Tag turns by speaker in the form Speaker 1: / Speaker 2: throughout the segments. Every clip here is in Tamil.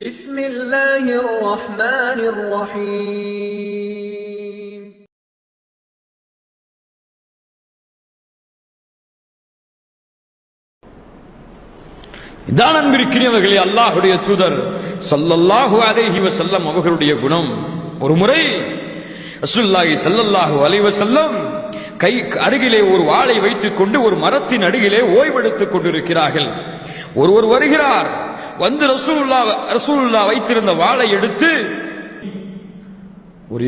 Speaker 1: بسم الله الرحمن الرحيم
Speaker 2: இதான் அன்பிற்கினியவர்களே, அல்லாஹ்வுடைய தூதர் ஸல்லல்லாஹு அலைஹி வஸல்லம் அவர்களுடைய குணம். ஒரு முறை ரசூலுல்லாஹி ஸல்லல்லாஹு அலைஹி வஸல்லம் கை அருகிலே ஒரு வாளை வைத்துக் கொண்டு ஒரு மரத்தின் அருகிலே ஓய்வெடுத்துக் கொண்டிருக்கிறார்கள். ஒருவர் வருகிறார், வந்து ரசூலுல்லாஹ் வைத்திருந்த வாளை எடுத்து ஒரு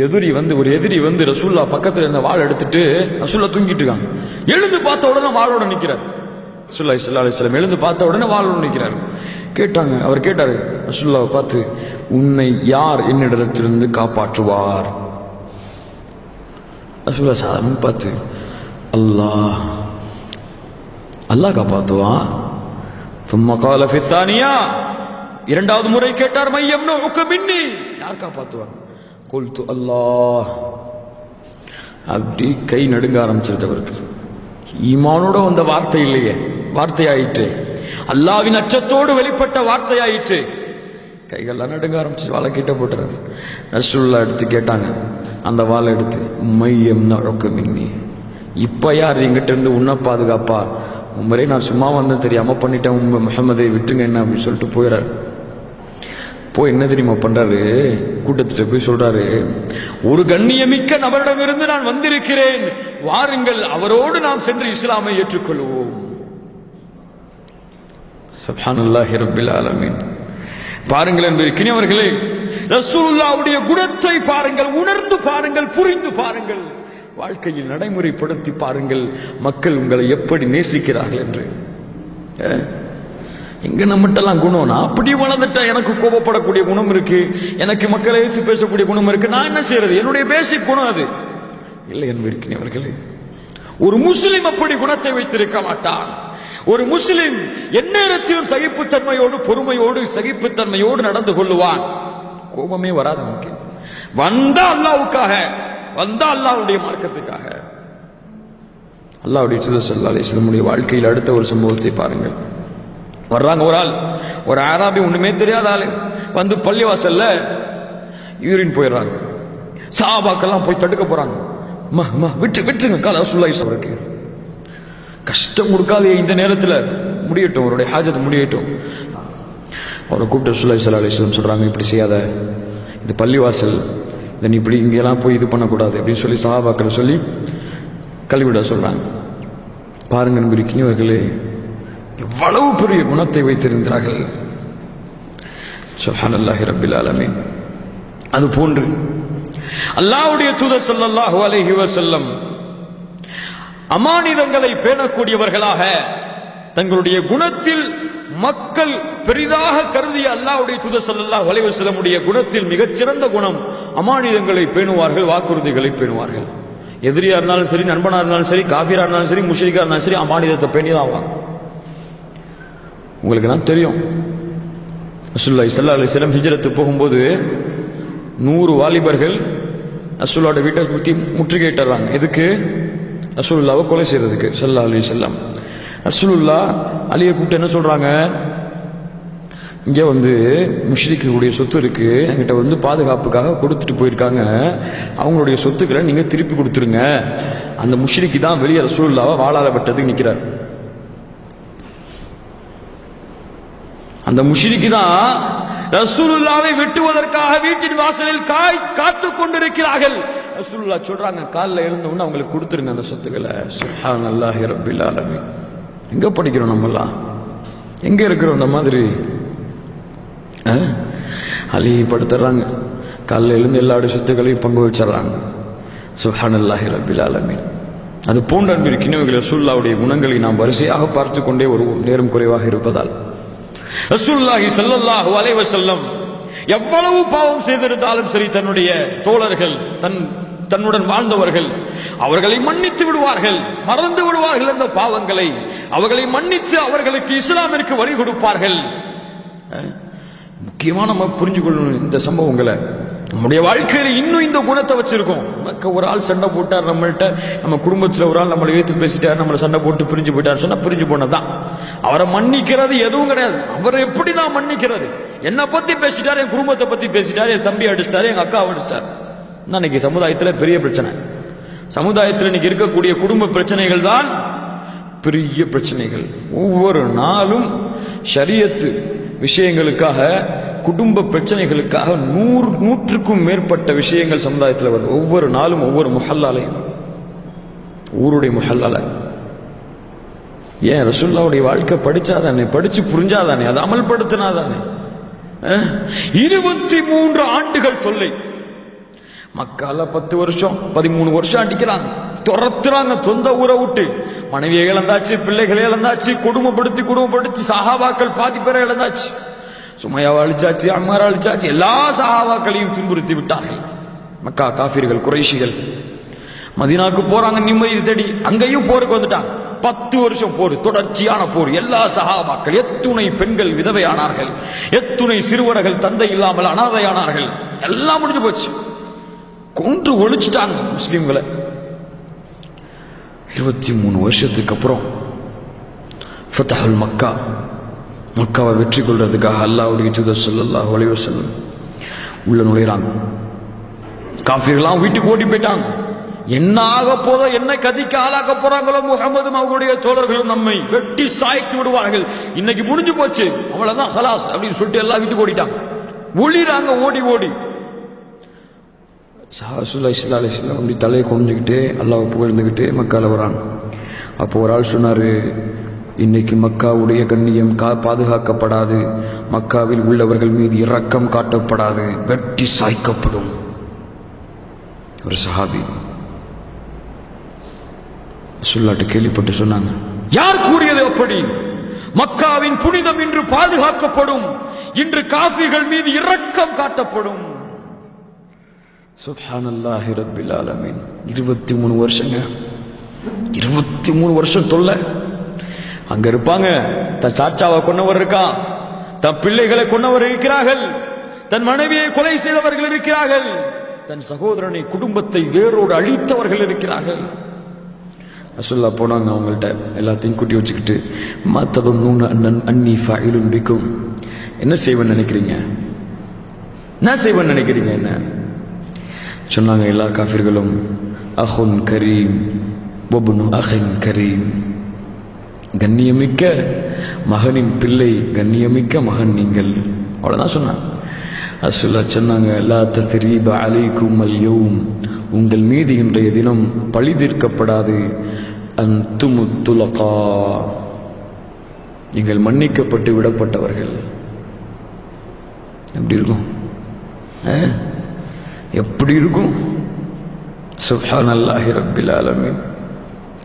Speaker 2: எதிரி வந்து ரசூலுல்லாஹ் பக்கத்துல இருந்த வாளை எடுத்துட்டு ரசூலுல்லாஹ் தூங்கிட்டு இருக்காங்க. எழுந்து பார்த்த உடனே வாளோட நிக்கிறார். ரசூலுல்லாஹி ஸல்லல்லாஹு அலைஹி வஸல்லம் எழுந்து பார்த்த உடனே வாளோட நிக்கிறார். அவர் கேட்டாரு ரசூலுல்லாஹ் பார்த்து, உன்னை யார் என்னிடத்திலிருந்து காப்பாற்றுவார்? ரசூலுல்லாஹ் சாதாரண பார்த்து, அல்லாஹ் காப்பாற்றுவான். ثم قال في الثانية, இரண்டாவது முறை கேட்டார், من يمنعك مني, யார் காப்பாற்றுவார்? قلت الله. அப்படி கை நடுங்க ஆரம்பிச்சிருந்தவர்கள். ஈமானோட வந்த வார்த்தை இல்லையே, வார்த்தையாயிற்று. அல்லாஹ்வின் அச்சத்தோடு வெளிப்பட்ட வார்த்தையாயிற்று. கைகள்லாம் நடுங்க ஆரம்பிச்சு வாழை கிட்ட போட்டுறாரு. ரசூலுல்லாஹ் எடுத்து கேட்டாங்க, அந்த வாழை எடுத்து, மையம் நழக்கமின்னி, இப்ப யார் எங்கிட்ட இருந்து உன்னை பாதுகாப்பா? உமரே, நான் சும்மா வந்தேன், தெரியாம பண்ணிட்டேன், முஹம்மதை விட்டுங்க என்ன அப்படின்னு சொல்லிட்டு போயிறாரு. போய் என்ன தெரியுமா பண்றாரு, கூட்டத்திட்ட போய் சொல்றாரு, ஒரு கண்ணியமிக்க நபரிடமிருந்து நான் வந்திருக்கிறேன், வாருங்கள், அவரோடு நாம் சென்று இஸ்லாமை ஏற்றுக்கொள்வோம். சுப்ஹானல்லாஹி ரப்பில் ஆலமீன். பாருங்கள் என்பதற்கினியவர்களே, ரசூலுல்லாஹ்வுடைய குணத்தை பாருங்கள், உணர்ந்து பாருங்கள், புரிந்து பாருங்கள், வாழ்க்கையில் நடைமுறைப்படுத்தி பாருங்கள், மக்கள் உங்களை எப்படி நேசிக்கிறார்கள் என்று. எங்க நம்மட்டெல்லாம் குணம், நான் அப்படி வளர்ந்துட்டா, எனக்கு கோபப்படக்கூடிய குணம் இருக்கு, எனக்கு மக்களை எதிர்த்து பேசக்கூடிய குணம் இருக்கு, நான் என்ன செய்யறது? என்னுடைய பேசிக் குணம் அது இல்லை என்பதற்கினியவர்களே. ஒரு முஸ்லிம் அப்படி குணத்தை வைத்திருக்க மாட்டான். ஒரு முஸ்லிம் எந்நேரத்திலும் சகிப்புத்தன்மையோடு, பொறுமையோடு, சகிப்புத்தன்மையோடு நடந்து கொள்ளுவான். கோபமே வராது நமக்கு. வந்தா அல்லாஹ்வுக்காக, வந்தா அல்லாஹ்வுடைய மார்க்கத்துக்காக. அல்லாஹ்வுடைய தூதர் ஸல்லல்லாஹு அலைஹி வஸல்லம் வாழ்க்கையில் அடுத்த ஒரு சம்பவத்தை பாருங்கள். வர்றாங்க ஒரு ஆராபி, ஒண்ணுமே தெரியாத ஆளு, வந்து பள்ளிவாசல்ல யூரின் போயிடுறாங்க. சஹாபாக்கெல்லாம் போய் தடுக்க போறாங்க. விட்டுருங்க கால ரசூலுல்லாஹி ஸல்லல்லாஹு அலைஹி வஸல்லம், கஷ்டம் கொடுக்காது, இந்த நேரத்தில் முடியட்டும், அவருடைய ஹாஜத் முடியட்டும். அவரை கூப்பிட்டு ரசூலுல்லாஹி ஸல்லல்லாஹு அலைஹி வஸல்லம் சொல்றாங்க, இப்படி செய்யாத, இந்த பள்ளிவாசல், இதை நீ இப்படி இங்கெல்லாம் போய் இது பண்ணக்கூடாது அப்படின்னு சொல்லி சஹாபாக்களை சொல்லி கல்விட சொல்றாங்க. பாருங்க நண்பர்களே, எவ்வளவு பெரிய குணத்தை வைத்திருந்தார்கள். சுப்ஹானல்லாஹி ரப்பில் ஆலமீன். அது போன்று அல்லாஹ்வுடைய தூதர் ஸல்லல்லாஹு அலைஹி வஸல்லம் அமானிதங்களை பேணக்கூடியவர்களாக, தங்களுடைய குணத்தில் மக்கள் பெரிதாக கருதிய அல்லாஹ்வுடைய தூதர் ஸல்லல்லாஹு அலைஹி வஸல்லம் உடைய குணத்தில் மிகச்சிறந்த குணம் அமானிதங்களை பேணுவார்கள், வாக்குறுதிகளை பேணுவார்கள். எதிரியா இருந்தாலும் சரி, நண்பனா இருந்தாலும் சரி, காஃபிரா இருந்தாலும் சரி, முஷ்ரிக்கா இருந்தாலும் சரி, அமானிதத்தை பேணிதான் ஆவாங்க. உங்களுக்கு தான் தெரியும், ரசூலுல்லாஹி ஸல்லல்லாஹு அலைஹி வஸல்லம் ஹிஜ்ரத்து போகும்போது 100 வாலிபர்கள் ரசூலுல்லாஹ்வுடைய வீட்டை சுத்தி முற்றுகையிட்டுறாங்க. எதுக்கு? ரசூலுல்லாஹ்வை கொலை செய்யறதுக்கு. ஸல்லல்லாஹு அலைஹி வஸல்லம் ரசூலுல்லாஹ் அலியை கூப்பிட்டு என்ன சொல்றாங்க, இங்க வந்து முஷ்ரிக்குடைய சொத்து இருக்கு, என்கிட்ட வந்து பாதுகாப்புக்காக கொடுத்துட்டு போயிருக்காங்க, அவங்களுடைய சொத்துக்களை நீங்க திருப்பி கொடுத்துருங்க. அந்த முஷ்ரிக்கு தான் வெளியே ரசூலுல்லாஹ்வை வாளால வெட்டதுக்கு நிக்கிறார். அந்த முஷ்ரிக்கு தான் ரசூலுல்லாஹ்வை வெட்டுவதற்காக வீட்டின் வாசலில் காத்துக் கொண்டிருக்கிறார்கள். ரசூலுல்லாஹ் சொல்றாங்க, காலைல எழுந்த உடனே அவங்களுக்கு கொடுத்துருங்க அந்த சொத்துக்களை. சுப்ஹானல்லாஹி ரப்பில் ஆலமீன். எங்க படிக்கிறோம் நம்மெல்லாம், எங்க இருக்கிறோம் இந்த மாதிரி? அழிப்படுத்துறாங்க, காலைல எழுந்து எல்லாருடைய சொத்துக்களையும் பங்கு வச்சிடறாங்க. சுப்ஹானல்லாஹி ரப்பில் ஆலமீன். அது போன்ற அன்பிற்கினியவர்களே, ரசூலுல்லாஹ்வுடைய குணங்களை நாம் வரிசையாக பார்த்து கொண்டே வருவோம், நேரம் குறைவாக இருப்பதால். ரசூலுல்லாஹி ஸல்லல்லாஹு அலைஹி வஸல்லம் எவ்வளவு பாவம் செய்திருந்தாலும் சரி, தன்னுடைய தோழர்கள், தன்னுடன் வாழ்ந்தவர்கள் அவர்களை மன்னித்து விடுவார்கள், மறந்து விடுவார்கள் அந்த பாவங்களை. அவர்களை மன்னித்து அவர்களுக்கு இஸ்லாமிற்கு வழி கொடுப்பார்கள். முக்கியமா நம்ம புரிஞ்சு கொள்ளணும் இந்த சம்பவங்களை. நம்முடைய வாழ்க்கையில இன்னும் இந்த குணத்தை வச்சிருக்கோம். ஒரு ஆள் சண்டை போட்டார் நம்மள்ட்ட, நம்ம குடும்பத்தில் ஒரு ஆள் நம்மளை ஏத்து பேசிட்டார், நம்மளை சண்டை போட்டு பிரிஞ்சு போயிட்டார் சொன்னா பிரிஞ்சு போனதான். அவரை மன்னிக்கிறது எதுவும் கிடையாது. அவரை எப்படிதான் மன்னிக்கிறது? என்னை பத்தி பேசிட்டாரு, என் குடும்பத்தை பத்தி பேசிட்டாரு, என் தம்பி அடிச்சிட்டாரு, எங்க அக்கா அடிச்சிட்டாரு. இன்னைக்கு சமுதாயத்துல பெரிய பிரச்சனை. சமுதாயத்தில் இன்னைக்கு இருக்கக்கூடிய குடும்ப பிரச்சனைகள் தான் பெரிய பிரச்சனைகள். ஒவ்வொரு நாளும் ஷரியத் விஷயங்களுக்காக, குடும்ப பிரச்சனைகளுக்காக நூற்றுக்கும் மேற்பட்ட விஷயங்கள் சமுதாயத்தில் வருது. ஒவ்வொரு நாளும் ஒவ்வொரு முஹல்லாலையும், ஊருடைய முஹல்லால. ஏன் ரசூலுல்லாஹ்வுடைய வாழ்க்கை படிச்சாதானே, படிச்சு புரிஞ்சாதானே, அதை அமல்படுத்தினாதானே. 23 ஆண்டுகள் தொல்லை. மக்கால 10 வருஷம் 13 வருஷம் அடிக்கிறாங்க, துரத்துறாங்க சொந்த ஊரை விட்டு. மனைவியை இழந்தாச்சு, பிள்ளைகளை இழந்தாச்சு, குடும்பப்படுத்தி சஹாபாக்கள் பாதி பேரை இழந்தாச்சு. சுமையாவை அழிச்சாச்சு, அம்மாரை அழிச்சாச்சு, எல்லா சஹாபாக்களையும் துன்புறுத்தி விட்டார்கள் மக்கா காஃபிர்கள், குறைஷிகள். மதீனாவுக்கு போறாங்க நிம்மதி தேடி, அங்கேயும் போருக்கு வந்துட்டாங்க. 10 வருஷம் போர், தொடர்ச்சியான போர். எல்லா சஹாபாக்கள், எத்துணை பெண்கள் விதவையானார்கள், எத்துணை சிறுவர்கள் தந்தை இல்லாமல் அனாதையானார்கள். எல்லாம் முடிஞ்சு போச்சு, கொன்று ஒழிச்சிட்டாங்க முஸ்லிம்களை. 23 வருஷத்துக்கு அப்புறம் ஃபத்ஹுல் மக்கா, மக்காவை வெற்றி கொள்றதுக்காக அல்லாஹ்வுடைய தூதர் ஸல்லல்லாஹு அலைஹி வஸல்லம் உள்ள நுழைறாங்க. காஃபிர்கள்லாம் வீட்டுக்கு ஓடி போயிட்டாங்க. என்ன ஆக போதோ, என்ன கதிக்கு ஆளாக்க போறாங்களோ, முஹம்மதும் அவங்களுடைய தோழர்களும் நம்மை வெட்டி சாய்த்து விடுவார்கள், இன்னைக்கு முடிஞ்சு போச்சு, அவ்வளவுதான் ஹலாஸ் அப்படின்னு சொல்லிட்டு எல்லாம் வீட்டுக்கு ஓடிட்டாங்க. ஒளிறாங்க ஓடி ஓடி. ரசூலுல்லாஹி ஸல்லல்லாஹு அலைஹி வஸல்லம் அப்படி தலையை குனிஞ்சுக்கிட்டே அல்லாஹ்வை புகழ்ந்துக்கிட்டே மக்கால வராங்க. அப்போ ஒரு ஆள் சொன்னாரு, இன்னைக்கு மக்காவுடைய கண்ணியம் பாதுகாக்கப்படாது, மக்காவில் உள்ளவர்கள் மீது இரக்கம் காட்டப்படாது, வெட்டி சாய்க்கப்படும். ஒரு சஹாபி ரசூலுல்லாஹ்ட்ட கேள்விப்பட்டு சொன்னாங்க, யார் கூறியது அப்படி? மக்காவின் புனிதம் இன்று பாதுகாக்கப்படும், இன்று காஃபிர்கள் மீது இரக்கம் காட்டப்படும். சுப்ஹானல்லாஹி ரப்பில் ஆலமீன். 23 வருஷங்க, 23 வருஷம் தொல்லை. அங்க இருப்பாங்க, தன் சாச்சாவை கொன்னவர் இருக்கான், தன் பிள்ளைகளை கொன்னவர் இருக்கிறார்கள், தன் மனைவியை கொலை செய்தவர்கள் இருக்கிறார்கள், தன் சகோதரனை குடும்பத்தை வேரோடு அழித்தவர்கள் இருக்கிறார்கள். ரசூலுல்லாஹ் போனாங்க அவங்கள்ட்ட, எல்லாத்தையும் கூட்டி வச்சுக்கிட்டு, மத்ததுன்னூன அன்னி ஃபைலுன் பிக்கும், என்ன செய்வேன்னு நினைக்கிறீங்க, என்ன செய்வேன்னு நினைக்கிறீங்க என்ன சொன்னாங்க. எல்லா காஃபிர்களும் அஹுன் கரீம் வப்னு அஹின் கரீம், கண்ணியமிக்க மகனின் பிள்ளை, கண்ணியமிக்க மகன் நீங்கள், அவ்வளவுதான் சொன்னாங்க. ரசூலுல்லாஹ் சொன்னாங்க, லா தத்ரீப அலைக்கும் அல்யௌம், உங்கள் மீது இன்றைய தினம் பழி தீர்க்கப்படாது, அன்துமு துலகா, நீங்கள் மன்னிக்கப்பட்டு விடப்பட்டவர்கள். எப்படி இருக்கும், எப்படி இருக்கும்? சுப்ஹானல்லாஹி ரப்பில் ஆலமீன்.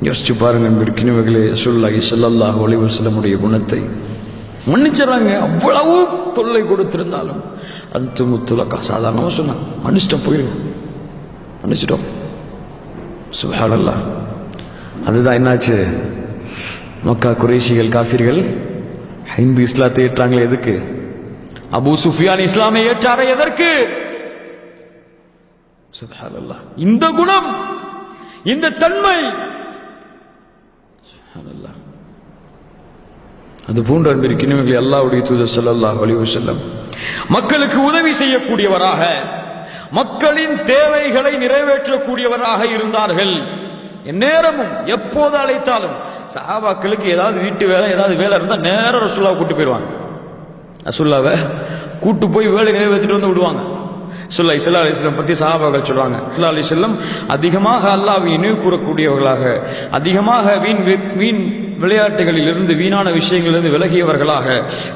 Speaker 2: யோசிச்சு பாருங்க நண்பர்களே, ரசூலுல்லாஹி ஸல்லல்லாஹு அலைஹி வஸல்லம் உடைய குணத்தை மன்னிச்சிடறாங்க. அவ்வளவு தொல்லை கொடுத்திருந்தாலும் அன்துமு துலகா, சாதாரணமா சொன்னாங்க, மன்னிச்சிட்டோம், போயிடும், மன்னிச்சிட்டோம். சுப்ஹானல்லாஹ். அதுதான் என்னாச்சு, மக்கா குறைஷிகள் காஃபிர்கள் ஹிந்து இஸ்லாத்தை ஏற்றாங்களே, எதுக்கு? அபூ சுஃபியான் இஸ்லாமை ஏற்றாரே, எதற்கு? சுப்ஹானல்லாஹ். இந்த குணம், இந்த தன்மை, சுப்ஹானல்லாஹ். அது போன்ற அன்பிற்கினியவர்களே, அல்லாஹ்வுடைய தூதர் ஸல்லல்லாஹு அலைஹி வஸல்லம் மக்களுக்கு உதவி செய்யக்கூடியவராக, மக்களின் தேவைகளை நிறைவேற்றக்கூடியவராக இருந்தார்கள். நேரமும் எப்போது அழைத்தாலும் சஹாபாக்களுக்கு ஏதாவது வீட்டு வேலை, ஏதாவது வேலை இருந்தா நேரம் ரசூலுல்லாஹ் கூட்டு போயிடுவாங்க. ரசூலுல்லாஹ்வை கூட்டு போய் வேலை நிறைவேற்றிட்டு வந்து விடுவாங்க. ரசூலுல்லாஹி ஸல்லல்லாஹு அலைஹி வஸல்லம் பத்தி சஹாபாக்கள் சொல்றாங்க, ஸல்லல்லாஹு அலைஹி வஸல்லம் அதிகமாக அல்லாஹ்வை நினைவு கூறக்கூடியவர்களாக, அதிகமாக வீண் விளையாட்டுகளில் இருந்து, வீணான விஷயங்களிலிருந்து விலகியவர்களாக,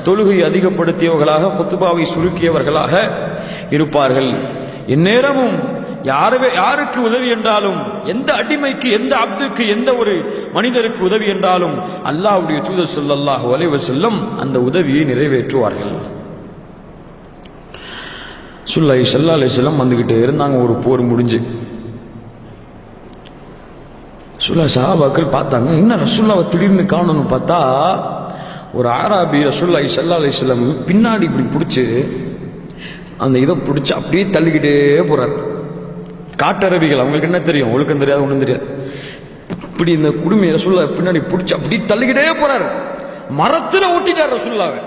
Speaker 2: தொழுகை அதிகப்படுத்தியவர்களாக, ஹுத்பாவை சுருக்கியவர்களாக இருப்பார்கள். இந்நேரமும் யாருக்கு உதவி என்றாலும், எந்த அடிமைக்கு, எந்த அப்துக்கு, எந்த ஒரு மனிதருக்கு உதவி என்றாலும் அல்லாஹ்வுடைய தூதர் ஸல்லல்லாஹு அலைஹி வஸல்லம் அந்த உதவியை நிறைவேற்றுவார்கள். ரசூலுல்லாஹி ஸல்லல்லாஹு அலைஹி வஸல்லம் வந்துகிட்டே இருந்தாங்க. ஒரு போர் முடிஞ்சு சஹாபாக்கள் பார்த்தாங்க, என்ன ரசூலுல்லாஹ் திடீர்னு காணணும்னு பார்த்தா, ஒரு ஆராபி ரசூலுல்லாஹி ஸல்லல்லாஹு அலைஹி வஸல்லம் பின்னாடி இப்படி பிடிச்சு அந்த இதை பிடிச்சி அப்படியே தள்ளிக்கிட்டே போறார். காட்டரபிகள், அவங்களுக்கு என்ன தெரியும், ஒழுக்கம் தெரியாது, ஒன்றும் தெரியாது. இப்படி இந்த குடுமையை ரசூல்லா பின்னாடி பிடிச்சி அப்படியே தள்ளிக்கிட்டே போறார். மரத்துல ஓட்டிட்டார் ரசூல்லாவை.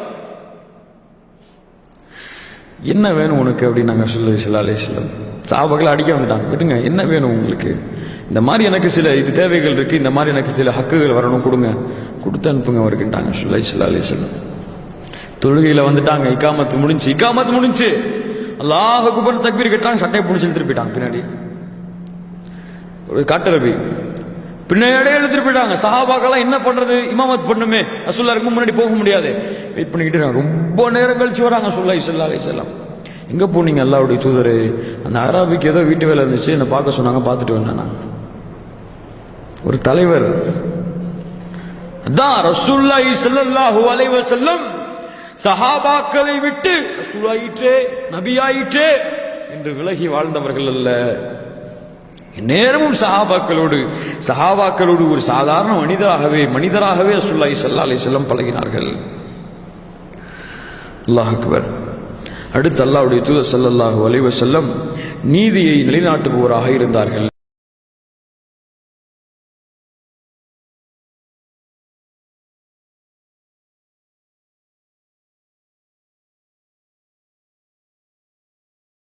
Speaker 2: என்ன வேணும் உனக்கு அப்படின்னாங்க ஸல்லல்லாஹு அலைஹி வஸல்லம். சஹாபாக்கள் அடிக்க வந்துட்டாங்க, விடுங்க, என்ன வேணும் உங்களுக்கு, இந்த மாதிரி எனக்கு சில இது தேவைகள் இருக்கு, இந்த மாதிரி எனக்கு சில ஹக்குகள் வரணும், கொடுங்க, கொடுத்து அனுப்புங்க அவருக்குட்டாங்க ஸல்லல்லாஹு அலைஹி வஸல்லம். தொழுகையில வந்துட்டாங்க, இகாமத்து முடிஞ்சு அல்லாஹ் அக்பர் தக்பீர் கட்டுறாங்க, சட்டையை பிடிச்சி இழுத்துட்டு போயிட்டாங்க பின்னாடி. ஒரு காட்டரபி பின்னாடியே எடுத்துட்டு போயிட்டாங்க. சஹாபாக்கெல்லாம் என்ன பண்றது, இமாமத் பண்ணுமே, ரசூலுல்லாஹ் இருக்கும் முன்னாடி போக முடியாது, வெயிட் பண்ணிக்கிட்டு ரொம்ப நேரம் கழிச்சு வராங்க ஸல்லல்லாஹு அலைஹி வஸல்லம். எங்க போனீங்க அல்லாஹ்வுடைய தூதரே? அந்த அராபிக்கு ஏதோ வீட்டு வேலை இருந்துச்சு, என்ன பார்க்க சொன்னாங்க, பார்த்துட்டு வந்தேன். ஒரு தலைவர் அதான் ரசூலுல்லாஹி ஸல்லல்லாஹு அலைஹி வஸல்லம் சஹாபாக்களை விட்டு ரசூலாயிற்றே நபியாயிற்றே என்று விலகி வாழ்ந்தவர்கள் அல்ல. நேரமும் சஹாபாக்களோடு ஒரு சாதாரண மனிதராகவே ரசூலுல்லாஹி ஸல்லல்லாஹு அலைஹி வஸல்லம் பழகினார்கள். அல்லாஹ் அக்பர். அடுத்து அல்லாஹ்வுடைய தூதர் ஸல்லல்லாஹு அலைஹி வஸல்லம் நீதியை நிலைநாட்டுபவராக இருந்தார்கள்.